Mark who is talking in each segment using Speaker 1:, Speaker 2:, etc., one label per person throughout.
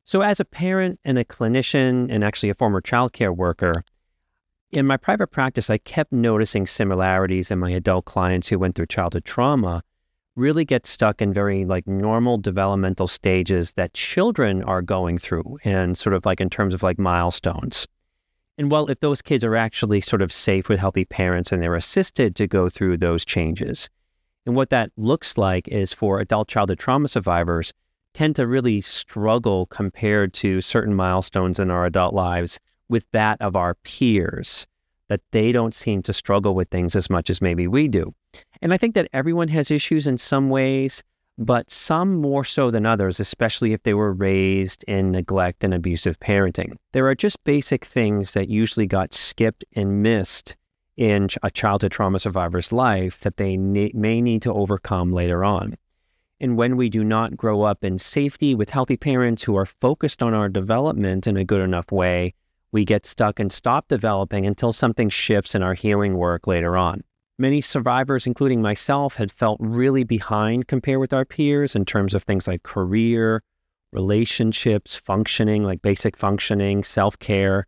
Speaker 1: So as a parent and a clinician and actually a former childcare worker, in my private practice, I kept noticing similarities in my adult clients who went through childhood trauma really get stuck in very like normal developmental stages that children are going through and sort of like in terms of like milestones. And well, if those kids are actually sort of safe with healthy parents and they're assisted to go through those changes. And what that looks like is for adult childhood trauma survivors tend to really struggle compared to certain milestones in our adult lives with that of our peers, that they don't seem to struggle with things as much as maybe we do. And I think that everyone has issues in some ways, but some more so than others, especially if they were raised in neglect and abusive parenting. There are just basic things that usually got skipped and missed in a childhood trauma survivor's life that they may need to overcome later on. And when we do not grow up in safety with healthy parents who are focused on our development in a good enough way, we get stuck and stop developing until something shifts in our healing work later on. Many survivors, including myself, had felt really behind compared with our peers in terms of things like career, relationships, functioning, like basic functioning, self-care.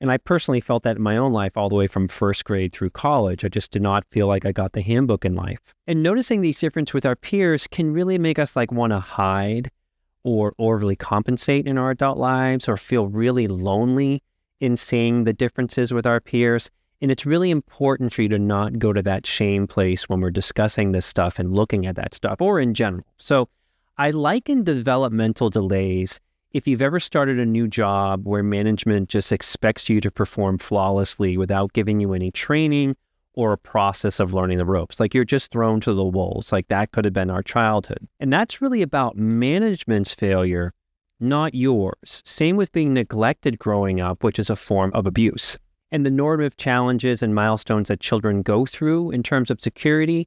Speaker 1: And I personally felt that in my own life all the way from first grade through college. I just did not feel like I got the handbook in life. And noticing these differences with our peers can really make us like want to hide or overly compensate in our adult lives or feel really lonely in seeing the differences with our peers. And it's really important for you to not go to that shame place when we're discussing this stuff and looking at that stuff or in general. So I liken developmental delays if you've ever started a new job where management just expects you to perform flawlessly without giving you any training or a process of learning the ropes, like you're just thrown to the wolves, like that could have been our childhood. And that's really about management's failure, not yours. Same with being neglected growing up, which is a form of abuse. And the normative challenges and milestones that children go through in terms of security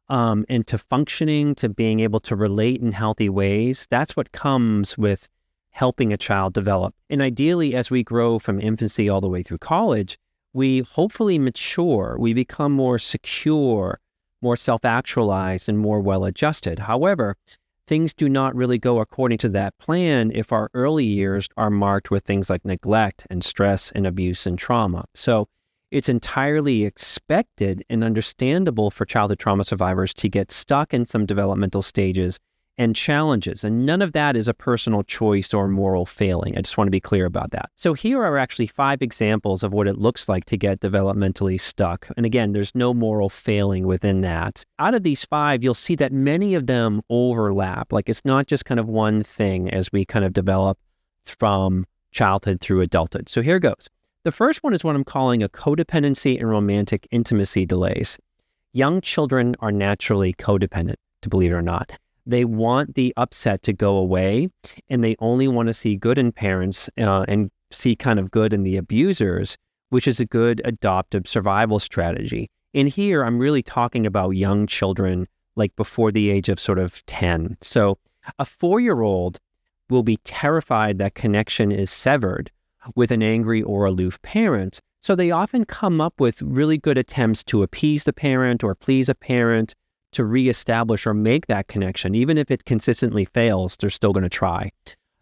Speaker 1: and to functioning, to being able to relate in healthy ways, that's what comes with helping a child develop. And ideally, as we grow from infancy all the way through college, we hopefully mature, we become more secure, more self-actualized, and more well-adjusted. However, things do not really go according to that plan if our early years are marked with things like neglect and stress and abuse and trauma. So it's entirely expected and understandable for childhood trauma survivors to get stuck in some developmental stages and challenges. And none of that is a personal choice or moral failing. I just want to be clear about that. So here are actually 5 examples of what it looks like to get developmentally stuck. And again, there's no moral failing within that. Out of these 5, you'll see that many of them overlap. Like it's not just kind of one thing as we kind of develop from childhood through adulthood. So here goes. The first one is what I'm calling a codependency and romantic intimacy delays. Young children are naturally codependent, to believe it or not. They want the upset to go away, and they only want to see good in parents and see kind of good in the abusers, which is a good adoptive survival strategy. And here, I'm really talking about young children, like before the age of sort of 10. So a 4-year-old will be terrified that connection is severed with an angry or aloof parent. So they often come up with really good attempts to appease the parent or please a parent, to reestablish or make that connection. Even if it consistently fails, they're still going to try.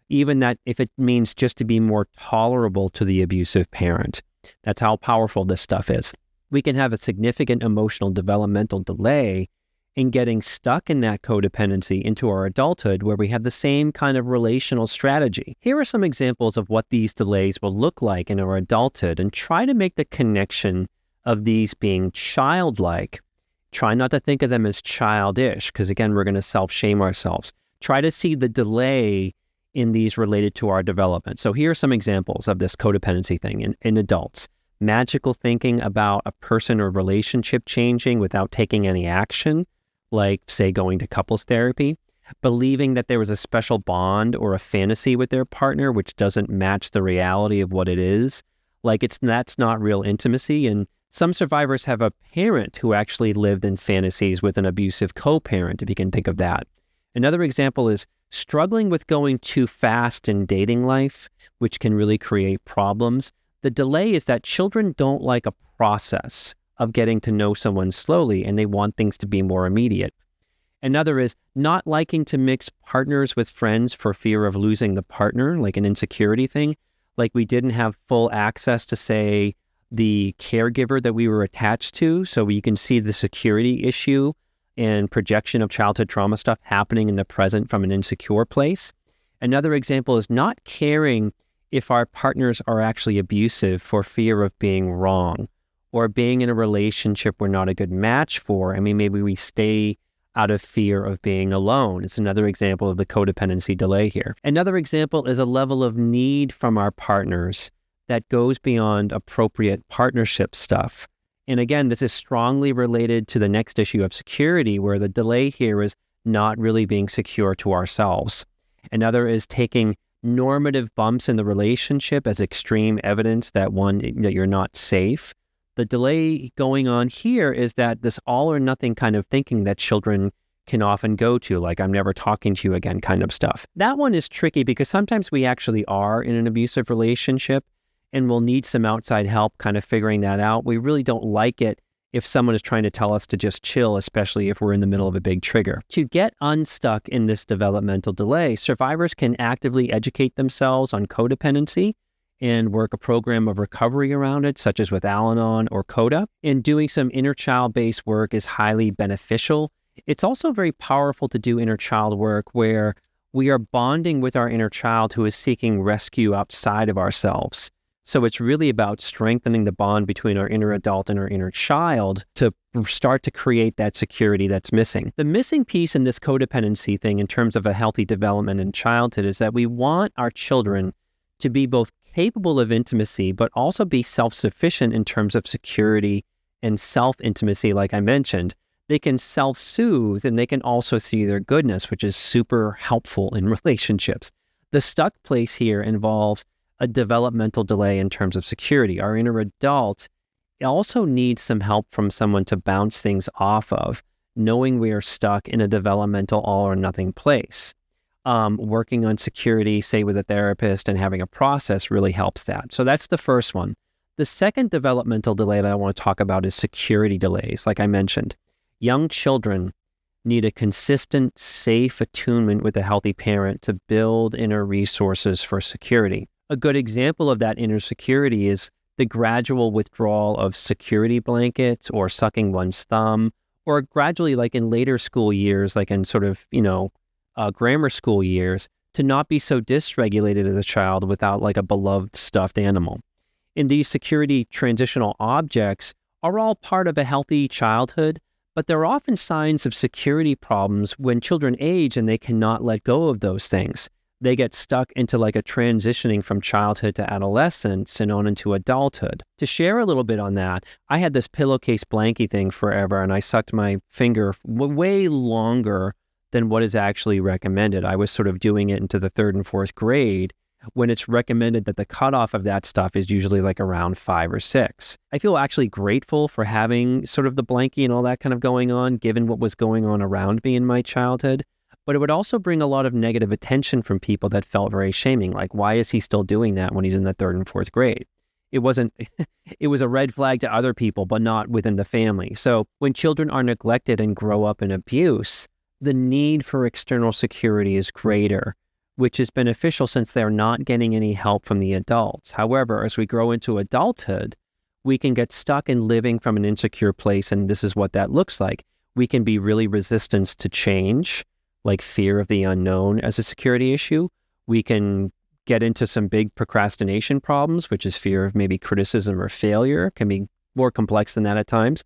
Speaker 1: Even that if it means just to be more tolerable to the abusive parent. That's how powerful this stuff is. We can have a significant emotional developmental delay in getting stuck in that codependency into our adulthood where we have the same kind of relational strategy. Here are some examples of what these delays will look like in our adulthood, and try to make the connection of these being childlike. Try not to think of them as childish, because again, we're going to self-shame ourselves. Try to see the delay in these related to our development. So here are some examples of this codependency thing in adults. Magical thinking about a person or relationship changing without taking any action, like say going to couples therapy. Believing that there was a special bond or a fantasy with their partner which doesn't match the reality of what it is. Like that's not real intimacy. And some survivors have a parent who actually lived in fantasies with an abusive co-parent, if you can think of that. Another example is struggling with going too fast in dating life, which can really create problems. The delay is that children don't like a process of getting to know someone slowly, and they want things to be more immediate. Another is not liking to mix partners with friends for fear of losing the partner, like an insecurity thing. Like we didn't have full access to, say, the caregiver that we were attached to. So you can see the security issue and projection of childhood trauma stuff happening in the present from an insecure place. Another example is not caring if our partners are actually abusive for fear of being wrong, or being in a relationship we're not a good match for. I mean, maybe we stay out of fear of being alone. It's another example of the codependency delay here. Another example is a level of need from our partners that goes beyond appropriate partnership stuff. And again, this is strongly related to the next issue of security, where the delay here is not really being secure to ourselves. Another is taking normative bumps in the relationship as extreme evidence that you're not safe. The delay going on here is that this all or nothing kind of thinking that children can often go to, like, I'm never talking to you again kind of stuff. That one is tricky because sometimes we actually are in an abusive relationship and we'll need some outside help kind of figuring that out. We really don't like it if someone is trying to tell us to just chill, especially if we're in the middle of a big trigger. To get unstuck in this developmental delay, survivors can actively educate themselves on codependency and work a program of recovery around it, such as with Al-Anon or CODA. And doing some inner child-based work is highly beneficial. It's also very powerful to do inner child work where we are bonding with our inner child who is seeking rescue outside of ourselves. So it's really about strengthening the bond between our inner adult and our inner child to start to create that security that's missing. The missing piece in this codependency thing in terms of a healthy development in childhood is that we want our children to be both capable of intimacy, but also be self-sufficient in terms of security and self-intimacy, like I mentioned. They can self-soothe and they can also see their goodness, which is super helpful in relationships. The stuck place here involves a developmental delay in terms of security. Our inner adult also needs some help from someone to bounce things off of, knowing we are stuck in a developmental all or nothing place. Working on security, say with a therapist, and having a process really helps that. So that's the first one. The second developmental delay that I want to talk about is security delays, like I mentioned. Young children need a consistent, safe attunement with a healthy parent to build inner resources for security. A good example of that inner security is the gradual withdrawal of security blankets or sucking one's thumb, or gradually, like in later school years, like in sort of, grammar school years, to not be so dysregulated as a child without like a beloved stuffed animal. And these security transitional objects are all part of a healthy childhood, but there are often signs of security problems when children age and they cannot let go of those things. They get stuck into like a transitioning from childhood to adolescence and on into adulthood. To share a little bit on that, I had this pillowcase blankie thing forever, and I sucked my finger way longer than what is actually recommended. I was sort of doing it into the 3rd and 4th grade when it's recommended that the cutoff of that stuff is usually like around 5 or 6. I feel actually grateful for having sort of the blankie and all that kind of going on, given what was going on around me in my childhood. But it would also bring a lot of negative attention from people that felt very shaming. Like, why is he still doing that when he's in the 3rd and 4th grade? It was a red flag to other people, but not within the family. So when children are neglected and grow up in abuse, the need for external security is greater, which is beneficial since they're not getting any help from the adults. However, as we grow into adulthood, we can get stuck in living from an insecure place, and this is what that looks like. We can be really resistant to change, like fear of the unknown as a security issue. We can get into some big procrastination problems, which is fear of maybe criticism or failure. It can be more complex than that at times.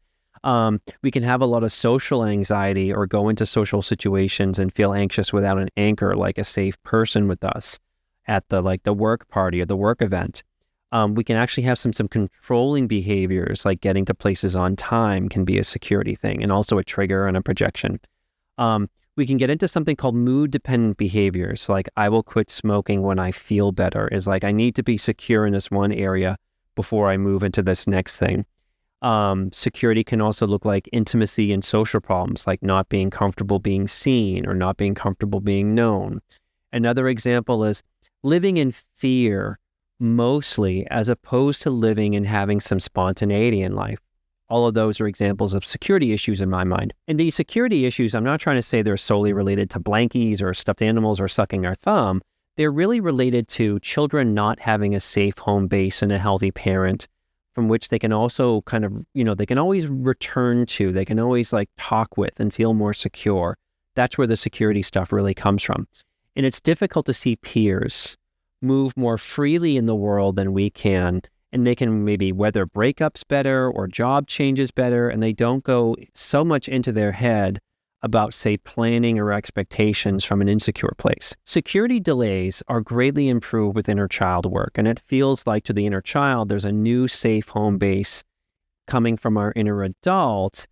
Speaker 1: We can have a lot of social anxiety or go into social situations and feel anxious without an anchor, like a safe person with us at the work party or the work event. We can actually have some controlling behaviors, like getting to places on time can be a security thing, and also a trigger and a projection. We can get into something called mood-dependent behaviors, like I will quit smoking when I feel better, is like I need to be secure in this one area before I move into this next thing. Security can also look like intimacy and social problems, like not being comfortable being seen or not being comfortable being known. Another example is living in fear mostly, as opposed to living and having some spontaneity in life. All of those are examples of security issues in my mind. And these security issues, I'm not trying to say they're solely related to blankies or stuffed animals or sucking our thumb. They're really related to children not having a safe home base and a healthy parent from which they can also kind of, they can always return to, they can always like talk with and feel more secure. That's where the security stuff really comes from. And it's difficult to see peers move more freely in the world than we can. And they can maybe weather breakups better or job changes better. And they don't go so much into their head about, say, planning or expectations from an insecure place. Security delays are greatly improved with inner child work, and it feels like to the inner child, there's a new safe home base coming from our inner adult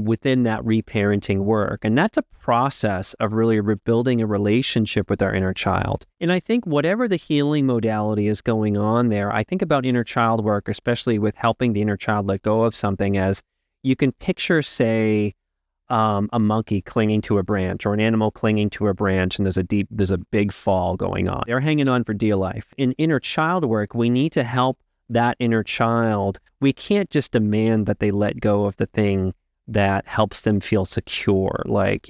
Speaker 1: within that reparenting work. And that's a process of really rebuilding a relationship with our inner child. And I think whatever the healing modality is going on there, I think about inner child work, especially with helping the inner child let go of something, as you can picture, say, a monkey clinging to a branch or an animal clinging to a branch, and there's a big fall going on. They're hanging on for dear life. In inner child work, we need to help that inner child. We can't just demand that they let go of the thing that helps them feel secure, like,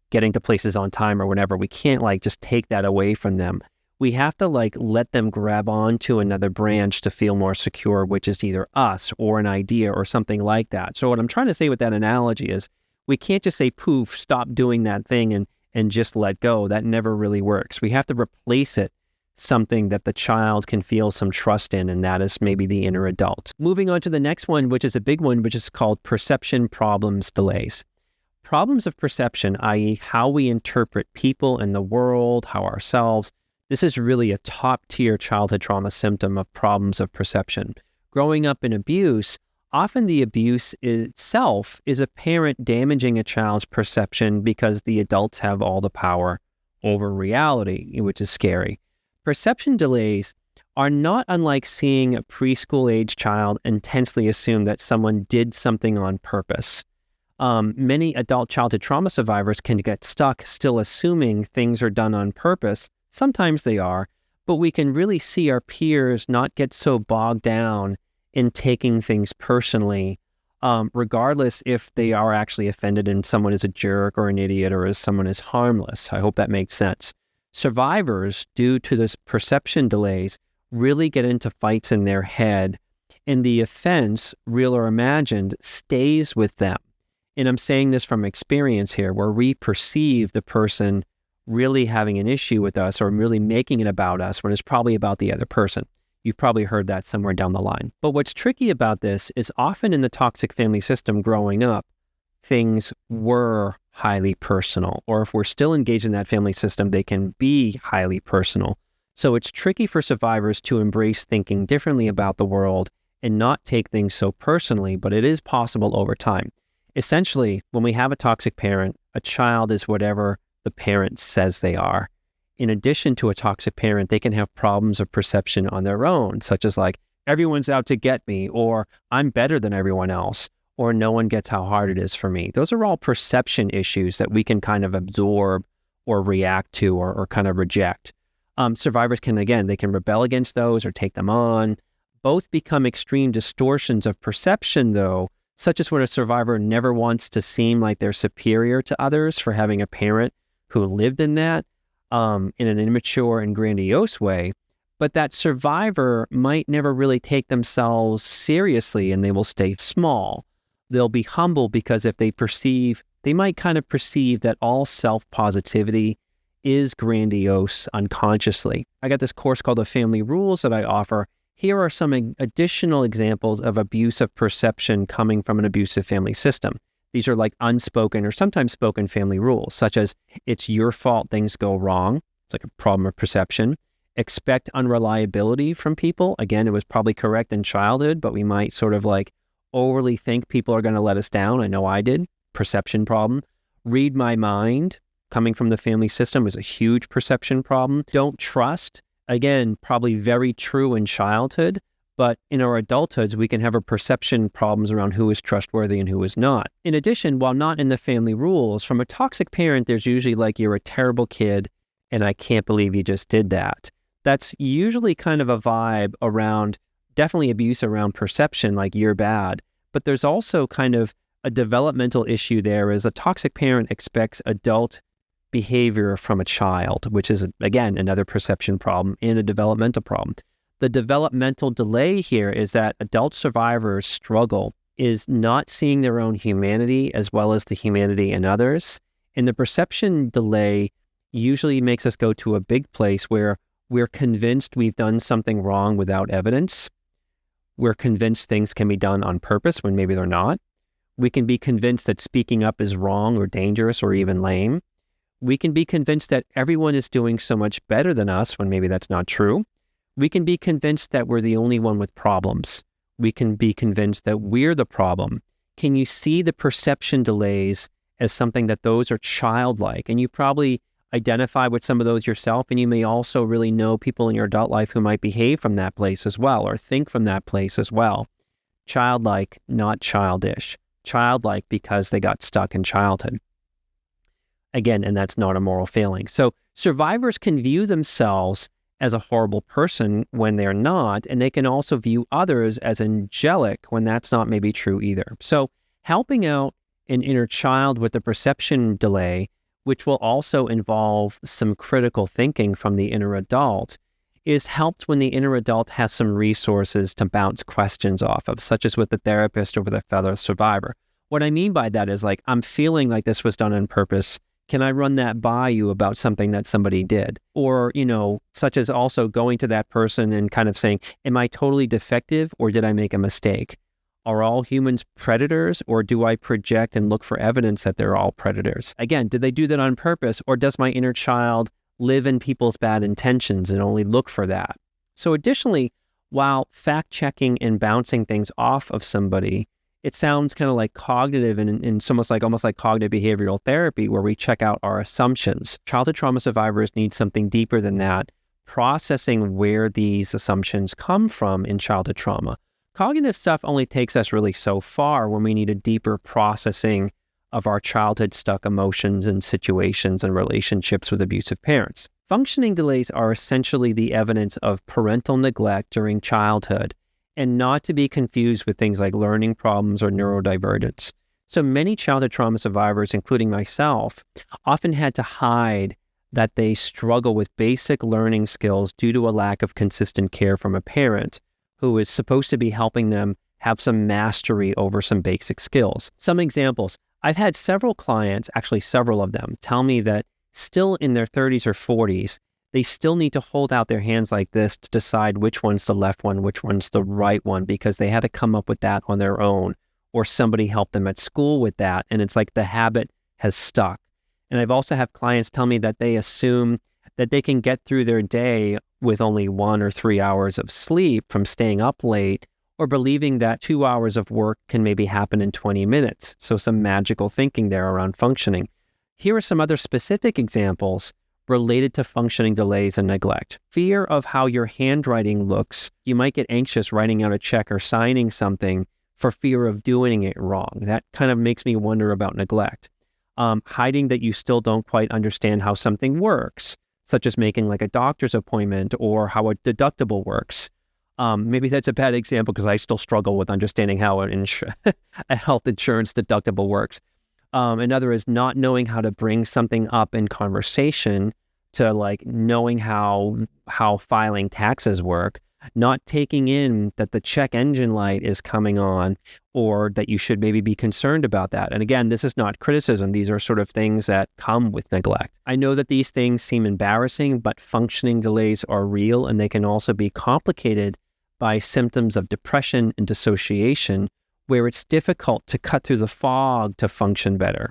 Speaker 1: getting to places on time or whatever. We can't just take that away from them. We have to let them grab onto another branch to feel more secure, which is either us or an idea or something like that. So what I'm trying to say with that analogy is, we can't just say, poof, stop doing that thing and just let go. That never really works. We have to replace it something that the child can feel some trust in, and that is maybe the inner adult. Moving on to the next one, which is a big one, which is called perception problems delays. Problems of perception, i.e. how we interpret people and the world, how ourselves. This is really a top-tier childhood trauma symptom of problems of perception. Growing up in abuse, often the abuse itself is a parent damaging a child's perception because the adults have all the power over reality, which is scary. Perception delays are not unlike seeing a preschool-age child intensely assume that someone did something on purpose. Many adult childhood trauma survivors can get stuck still assuming things are done on purpose. Sometimes they are, but we can really see our peers not get so bogged down in taking things personally, regardless if they are actually offended and someone is a jerk or an idiot or as someone is harmless. I hope that makes sense. Survivors, due to this perception delays, really get into fights in their head, and the offense, real or imagined, stays with them. And I'm saying this from experience here, where we perceive the person really having an issue with us or really making it about us when it's probably about the other person. You've probably heard that somewhere down the line. But what's tricky about this is often in the toxic family system growing up, things were highly personal. Or if we're still engaged in that family system, they can be highly personal. So it's tricky for survivors to embrace thinking differently about the world and not take things so personally, but it is possible over time. Essentially, when we have a toxic parent, a child is whatever the parent says they are. In addition to a toxic parent, they can have problems of perception on their own, such as everyone's out to get me, or I'm better than everyone else, or no one gets how hard it is for me. Those are all perception issues that we can kind of absorb or react to or kind of reject. Survivors can, again, they can rebel against those or take them on. Both become extreme distortions of perception, though, such as when a survivor never wants to seem like they're superior to others for having a parent who lived in that, in an immature and grandiose way, but that survivor might never really take themselves seriously and they will stay small. They'll be humble because if they might kind of perceive that all self-positivity is grandiose unconsciously. I got this course called The Family Rules that I offer. Here are some additional examples of abusive perception coming from an abusive family system. These are unspoken or sometimes spoken family rules, such as it's your fault things go wrong. It's like a problem of perception. Expect unreliability from people. Again, it was probably correct in childhood, but we might sort of overly think people are going to let us down. I know I did. Perception problem. Read my mind, coming from the family system, is a huge perception problem. Don't trust. Again, probably very true in childhood. But in our adulthoods, we can have a perception problems around who is trustworthy and who is not. In addition, while not in the family rules, from a toxic parent, there's usually you're a terrible kid and I can't believe you just did that. That's usually kind of a vibe around, definitely abuse around perception, you're bad. But there's also kind of a developmental issue there is a toxic parent expects adult behavior from a child, which is, again, another perception problem and a developmental problem. The developmental delay here is that adult survivors struggle is not seeing their own humanity as well as the humanity in others. And the perception delay usually makes us go to a big place where we're convinced we've done something wrong without evidence. We're convinced things can be done on purpose when maybe they're not. We can be convinced that speaking up is wrong or dangerous or even lame. We can be convinced that everyone is doing so much better than us when maybe that's not true. We can be convinced that we're the only one with problems. We can be convinced that we're the problem. Can you see the perception delays as something that those are childlike? And you probably identify with some of those yourself, and you may also really know people in your adult life who might behave from that place as well, or think from that place as well. Childlike, not childish. Childlike because they got stuck in childhood. Again, and that's not a moral failing. So survivors can view themselves as a horrible person when they're not, and they can also view others as angelic when that's not maybe true either. So helping out an inner child with the perception delay, which will also involve some critical thinking from the inner adult, is helped when the inner adult has some resources to bounce questions off of, such as with the therapist or with a fellow survivor. What I mean by that is like, I'm feeling like this was done on purpose. Can I run that by you about something that somebody did? Or, such as also going to that person and kind of saying, am I totally defective or did I make a mistake? Are all humans predators, or do I project and look for evidence that they're all predators? Again, did they do that on purpose, or does my inner child live in people's bad intentions and only look for that? So additionally, while fact-checking and bouncing things off of somebody, it sounds kind of like cognitive and it's almost like cognitive behavioral therapy, where we check out our assumptions. Childhood trauma survivors need something deeper than that, processing where these assumptions come from in childhood trauma. Cognitive stuff only takes us really so far when we need a deeper processing of our childhood stuck emotions and situations and relationships with abusive parents. Functioning delays are essentially the evidence of parental neglect during childhood, and not to be confused with things like learning problems or neurodivergence. So many childhood trauma survivors, including myself, often had to hide that they struggle with basic learning skills due to a lack of consistent care from a parent who is supposed to be helping them have some mastery over some basic skills. Some examples. I've had several clients, actually several of them, tell me that still in their 30s or 40s, they still need to hold out their hands like this to decide which one's the left one, which one's the right one, because they had to come up with that on their own, or somebody helped them at school with that, and it's like the habit has stuck. And I've also had clients tell me that they assume that they can get through their day with only 1 or 3 hours of sleep from staying up late, or believing that 2 hours of work can maybe happen in 20 minutes. So some magical thinking there around functioning. Here are some other specific examples related to functioning delays and neglect. Fear of how your handwriting looks. You might get anxious writing out a check or signing something for fear of doing it wrong. That kind of makes me wonder about neglect. Hiding that you still don't quite understand how something works, such as making like a doctor's appointment or how a deductible works. Maybe that's a bad example because I still struggle with understanding how a health insurance deductible works. Another is not knowing how to bring something up in conversation, to like knowing how filing taxes work, not taking in that the check engine light is coming on, or that you should maybe be concerned about that. And again, this is not criticism. These are sort of things that come with neglect. I know that these things seem embarrassing, but functioning delays are real, and they can also be complicated by symptoms of depression and dissociation, where it's difficult to cut through the fog to function better.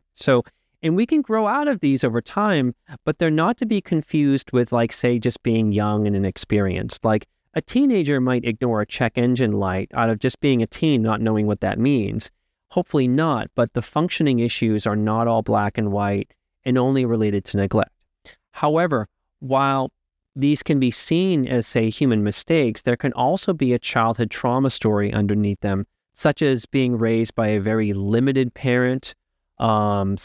Speaker 1: And we can grow out of these over time, but they're not to be confused with, like, say, just being young and inexperienced. Like, a teenager might ignore a check engine light out of just being a teen, not knowing what that means. Hopefully not, but the functioning issues are not all black and white and only related to neglect. However, while these can be seen as, say, human mistakes, there can also be a childhood trauma story underneath them, such as being raised by a very limited parent, someone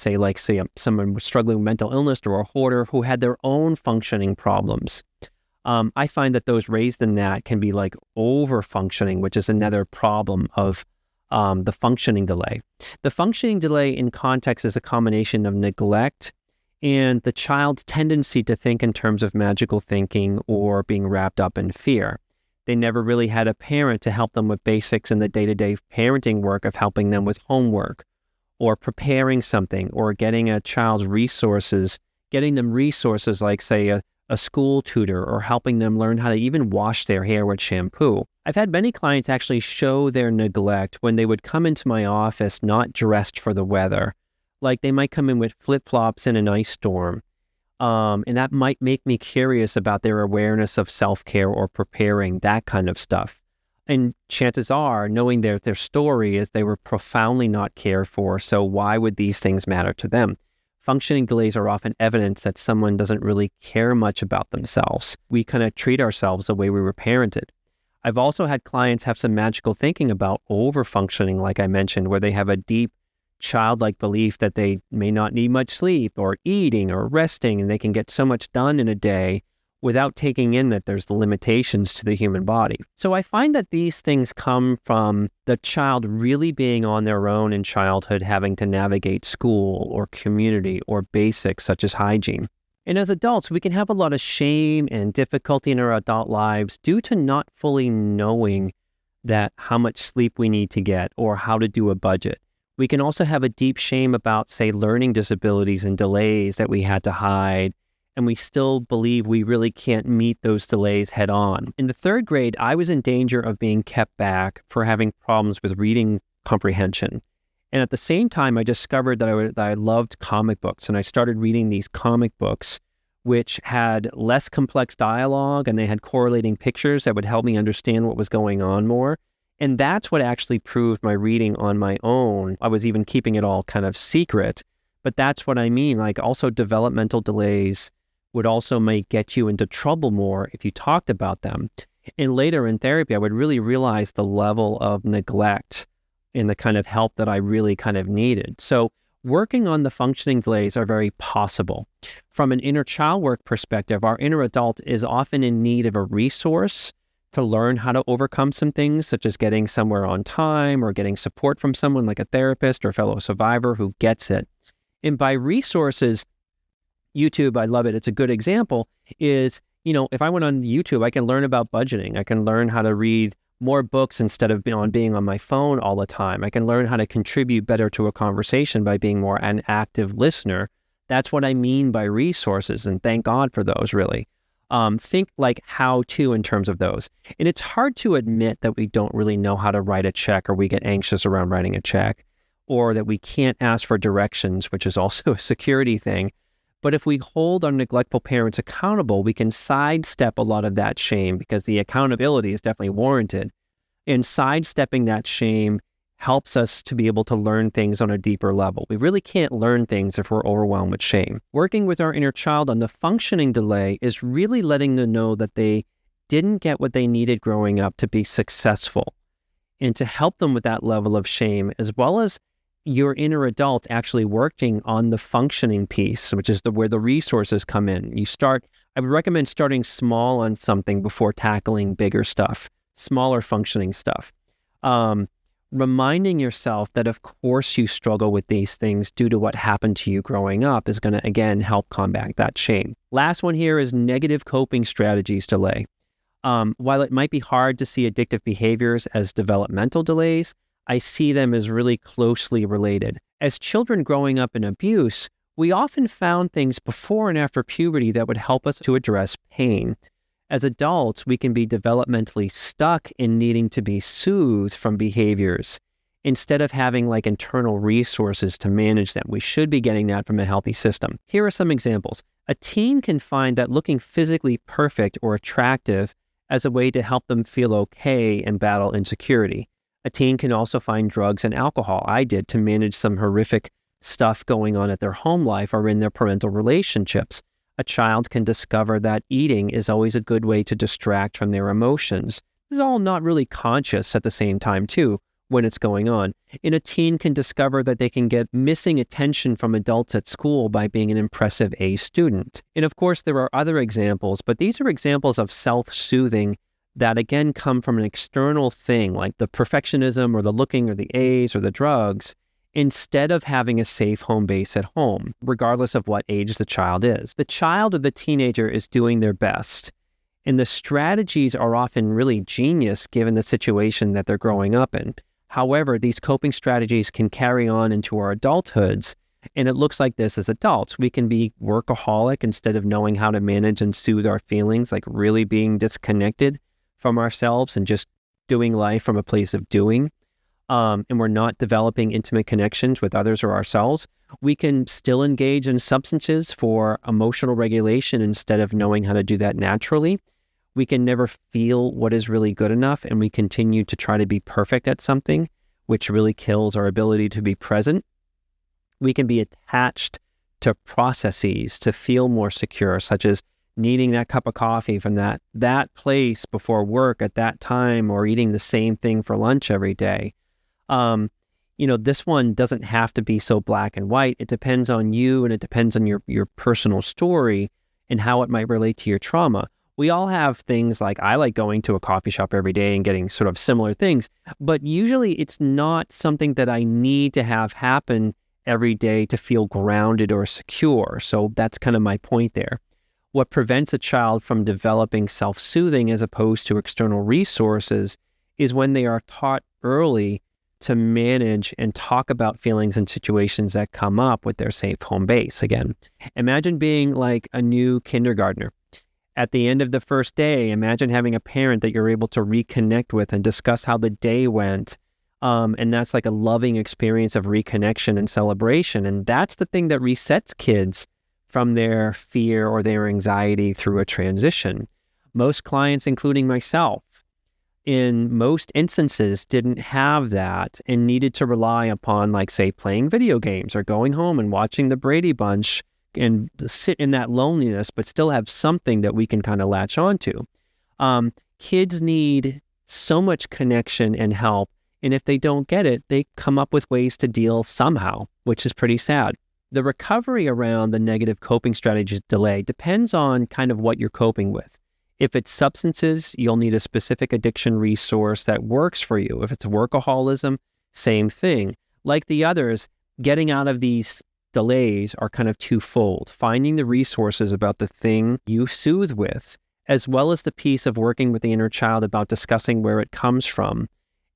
Speaker 1: struggling with mental illness, or a hoarder who had their own functioning problems. I find that those raised in that can be like over-functioning, which is another problem of the functioning delay. The functioning delay in context is a combination of neglect and the child's tendency to think in terms of magical thinking or being wrapped up in fear. They never really had a parent to help them with basics in the day-to-day parenting work of helping them with homework or preparing something or getting a child's resources, getting them resources like, say, a school tutor or helping them learn how to even wash their hair with shampoo. I've had many clients actually show their neglect when they would come into my office not dressed for the weather. Like they might come in with flip-flops in an ice storm. And that might make me curious about their awareness of self-care or preparing, that kind of stuff. And chances are, knowing their story is they were profoundly not cared for, so why would these things matter to them? Functioning delays are often evidence that someone doesn't really care much about themselves. We kind of treat ourselves the way we were parented. I've also had clients have some magical thinking about over-functioning, like I mentioned, where they have a deep childlike belief that they may not need much sleep or eating or resting, and they can get so much done in a day without taking in that there's the limitations to the human body. So I find that these things come from the child really being on their own in childhood, having to navigate school or community or basics such as hygiene. And as adults, we can have a lot of shame and difficulty in our adult lives due to not fully knowing that how much sleep we need to get or how to do a budget. We can also have a deep shame about, say, learning disabilities and delays that we had to hide, and we still believe we really can't meet those delays head on. In the third grade, I was in danger of being kept back for having problems with reading comprehension. And at the same time, I discovered that I loved comic books, and I started reading these comic books, which had less complex dialogue, and they had correlating pictures that would help me understand what was going on more. And that's what actually proved my reading on my own. I was even keeping it all kind of secret, but that's what I mean. Like also developmental delays would also may get you into trouble more if you talked about them. And later in therapy, I would really realize the level of neglect and the kind of help that I really kind of needed. So working on the functioning delays are very possible. From an inner child work perspective, our inner adult is often in need of a resource to learn how to overcome some things, such as getting somewhere on time or getting support from someone like a therapist or fellow survivor who gets it. And by resources, YouTube, I love it. It's a good example is, if I went on YouTube, I can learn about budgeting. I can learn how to read more books instead of being on my phone all the time. I can learn how to contribute better to a conversation by being more an active listener. That's what I mean by resources, and thank God for those, really. Think like how to in terms of those. And it's hard to admit that we don't really know how to write a check, or we get anxious around writing a check, or that we can't ask for directions, which is also a security thing. But if we hold our neglectful parents accountable, we can sidestep a lot of that shame because the accountability is definitely warranted. And sidestepping that shame helps us to be able to learn things on a deeper level. We really can't learn things if we're overwhelmed with shame. Working with our inner child on the functioning delay is really letting them know that they didn't get what they needed growing up to be successful, and to help them with that level of shame, as well as your inner adult actually working on the functioning piece, which is where the resources come in. I would recommend starting small on something before tackling bigger stuff, smaller functioning stuff. Reminding yourself that, of course, you struggle with these things due to what happened to you growing up is going to, again, help combat that shame. Last one here is negative coping strategies delay. While it might be hard to see addictive behaviors as developmental delays, I see them as really closely related. As children growing up in abuse, we often found things before and after puberty that would help us to address pain. As adults, we can be developmentally stuck in needing to be soothed from behaviors instead of having like internal resources to manage them. We should be getting that from a healthy system. Here are some examples. A teen can find that looking physically perfect or attractive as a way to help them feel okay and battle insecurity. A teen can also find drugs and alcohol, I did, to manage some horrific stuff going on at their home life or in their parental relationships. A child can discover that eating is always a good way to distract from their emotions. This is all not really conscious at the same time, too, when it's going on. And a teen can discover that they can get missing attention from adults at school by being an impressive A student. And of course, there are other examples, but these are examples of self-soothing that again come from an external thing like the perfectionism or the looking or the A's or the drugs, instead of having a safe home base at home, regardless of what age the child is. The child or the teenager is doing their best, and the strategies are often really genius given the situation that they're growing up in. However, these coping strategies can carry on into our adulthoods, and it looks like this as adults. We can be workaholic instead of knowing how to manage and soothe our feelings, like really being disconnected from ourselves and just doing life from a place of doing. And we're not developing intimate connections with others or ourselves. We can still engage in substances for emotional regulation instead of knowing how to do that naturally. We can never feel what is really good enough, and we continue to try to be perfect at something, which really kills our ability to be present. We can be attached to processes to feel more secure, such as needing that cup of coffee from that place before work at that time, or eating the same thing for lunch every day. This one doesn't have to be so black and white. It depends on you, and it depends on your personal story and how it might relate to your trauma. We all have things like, I like going to a coffee shop every day and getting sort of similar things, but usually it's not something that I need to have happen every day to feel grounded or secure. So that's kind of my point there. What prevents a child from developing self-soothing as opposed to external resources is when they are taught early to manage and talk about feelings and situations that come up with their safe home base. Again, imagine being like a new kindergartner. At the end of the first day, imagine having a parent that you're able to reconnect with and discuss how the day went. And that's like a loving experience of reconnection and celebration. And that's the thing that resets kids from their fear or their anxiety through a transition. Most clients, including myself, in most instances didn't have that and needed to rely upon, like, say, playing video games or going home and watching the Brady Bunch and sit in that loneliness, but still have something that we can kind of latch onto. Kids need so much connection and help, and if they don't get it, they come up with ways to deal somehow, which is pretty sad. The recovery around the negative coping strategies delay depends on kind of what you're coping with. If it's substances, you'll need a specific addiction resource that works for you. If it's workaholism, same thing. Like the others, getting out of these delays are kind of twofold. Finding the resources about the thing you soothe with, as well as the piece of working with the inner child about discussing where it comes from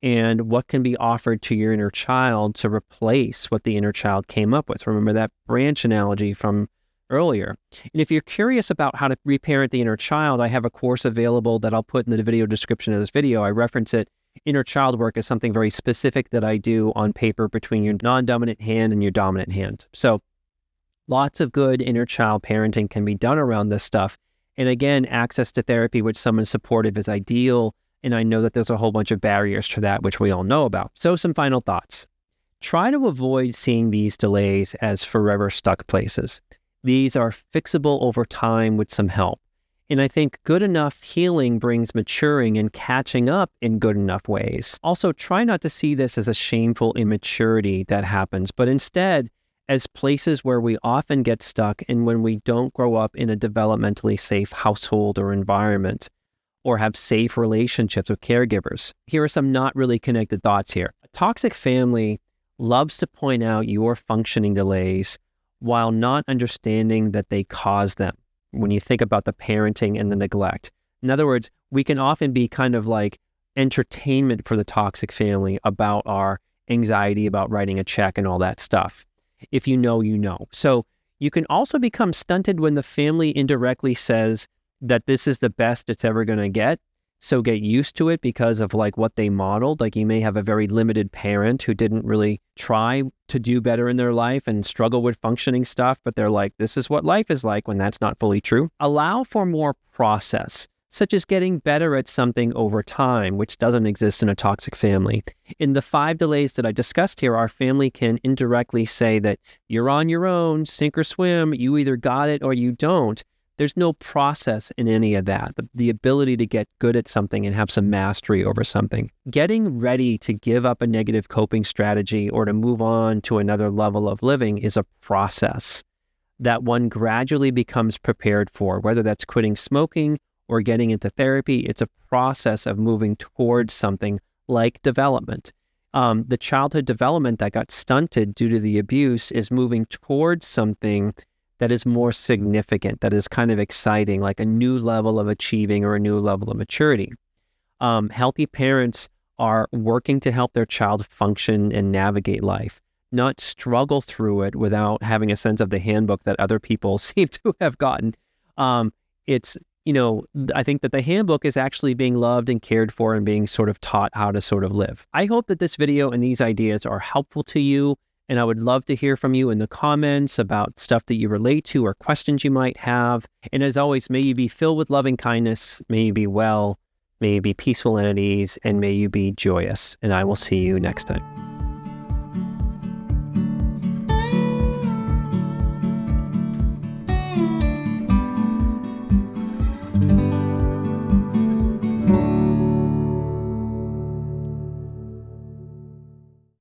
Speaker 1: and what can be offered to your inner child to replace what the inner child came up with. Remember that branch analogy from earlier. And if you're curious about how to reparent the inner child, I have a course available that I'll put in the video description of this video. I reference it. Inner child work is something very specific that I do on paper between your non-dominant hand and your dominant hand. So lots of good inner child parenting can be done around this stuff. And again, access to therapy with someone supportive is ideal. And I know that there's a whole bunch of barriers to that, which we all know about. So some final thoughts. Try to avoid seeing these delays as forever stuck places. These are fixable over time with some help. And I think good enough healing brings maturing and catching up in good enough ways. Also, try not to see this as a shameful immaturity that happens, but instead as places where we often get stuck and when we don't grow up in a developmentally safe household or environment, or have safe relationships with caregivers. Here are some not really connected thoughts here. A toxic family loves to point out your functioning delays while not understanding that they cause them when you think about the parenting and the neglect. In other words, we can often be kind of like entertainment for the toxic family about our anxiety about writing a check and all that stuff. If you know, you know. So you can also become stunted when the family indirectly says that this is the best it's ever going to get. So get used to it because of like what they modeled. Like you may have a very limited parent who didn't really try to do better in their life and struggle with functioning stuff, but they're like, this is what life is like, when that's not fully true. Allow for more process, such as getting better at something over time, which doesn't exist in a toxic family. In the 5 delays that I discussed here, our family can indirectly say that you're on your own, sink or swim, you either got it or you don't. There's no process in any of that. The ability to get good at something and have some mastery over something. Getting ready to give up a negative coping strategy or to move on to another level of living is a process that one gradually becomes prepared for, whether that's quitting smoking or getting into therapy. It's a process of moving towards something like development. The childhood development that got stunted due to the abuse is moving towards something that is more significant, that is kind of exciting, like a new level of achieving or a new level of maturity. Healthy parents are working to help their child function and navigate life, not struggle through it without having a sense of the handbook that other people seem to have gotten. I think that the handbook is actually being loved and cared for and being sort of taught how to sort of live. I hope that this video and these ideas are helpful to you, and I would love to hear from you in the comments about stuff that you relate to or questions you might have. And as always, may you be filled with loving kindness, may you be well, may you be peaceful and at ease, and may you be joyous. And I will see you next time.